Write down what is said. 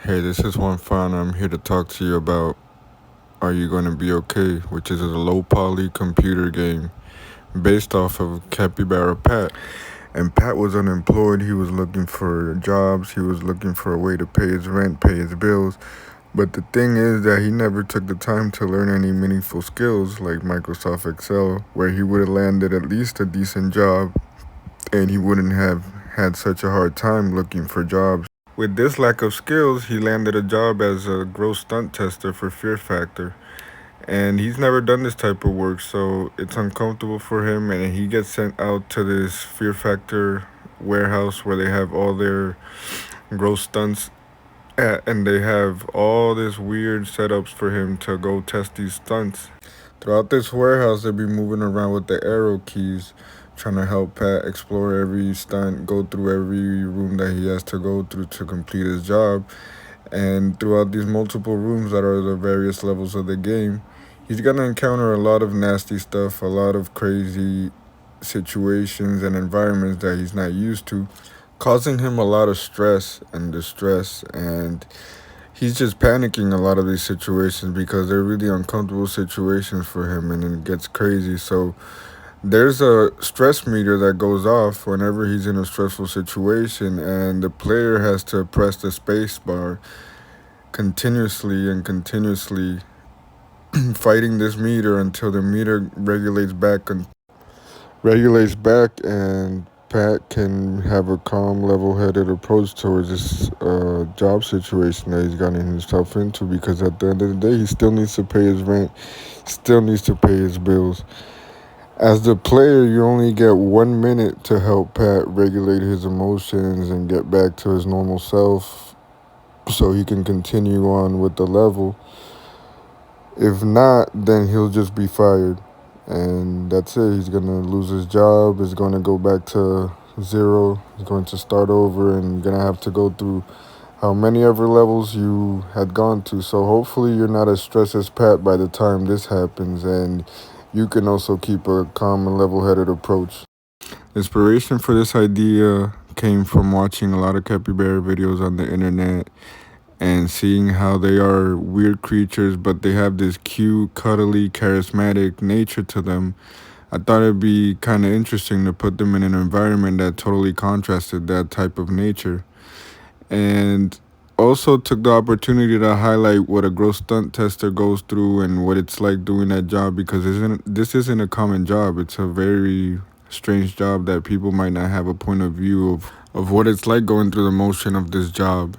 Hey, this is Juan Fan. I'm here to talk to you about Are You Gonna Be Okay, which is a low poly computer game based off of Capybara Pat. And Pat was unemployed. He was looking for jobs. He was looking for a way to pay his rent, pay his bills. But the thing is that he never took the time to learn any meaningful skills like Microsoft Excel, where he would have landed at least a decent job and he wouldn't have had such a hard time looking for jobs. With this lack of skills, he landed a job as a gross stunt tester for Fear Factor. And he's never done this type of work, so it's uncomfortable for him. And he gets sent out to this Fear Factor warehouse where they have all their gross stunts at, and they have all this weird setups for him to go test these stunts. Throughout this warehouse, they'll be moving around with the arrow keys, trying to help Pat explore every stunt, go through every room that he has to go through to complete his job. And throughout these multiple rooms that are the various levels of the game, he's gonna encounter a lot of nasty stuff, a lot of crazy situations and environments that he's not used to, causing him a lot of stress and distress. And he's just panicking a lot of these situations because they're really uncomfortable situations for him, and it gets crazy. So there's a stress meter that goes off whenever he's in a stressful situation, and the player has to press the space bar continuously and continuously fighting this meter until the meter regulates back and Pat can have a calm, level-headed approach towards this job situation that he's gotten himself into, because at the end of the day, he still needs to pay his rent, still needs to pay his bills. As the player, you only get 1 minute to help Pat regulate his emotions and get back to his normal self so he can continue on with the level. If not, then he'll just be fired. And that's it. He's going to lose his job. He's going to go back to zero. He's going to start over and going to have to go through how many ever levels you had gone to. So hopefully you're not as stressed as Pat by the time this happens, and you can also keep a calm and level-headed approach. Inspiration for this idea came from watching a lot of capybara videos on the internet and seeing how they are weird creatures, but they have this cute, cuddly, charismatic nature to them. I thought it'd be kind of interesting to put them in an environment that totally contrasted that type of nature. And also took the opportunity to highlight what a gross stunt tester goes through and what it's like doing that job, because this isn't a common job. It's a very strange job that people might not have a point of view of what it's like going through the motion of this job.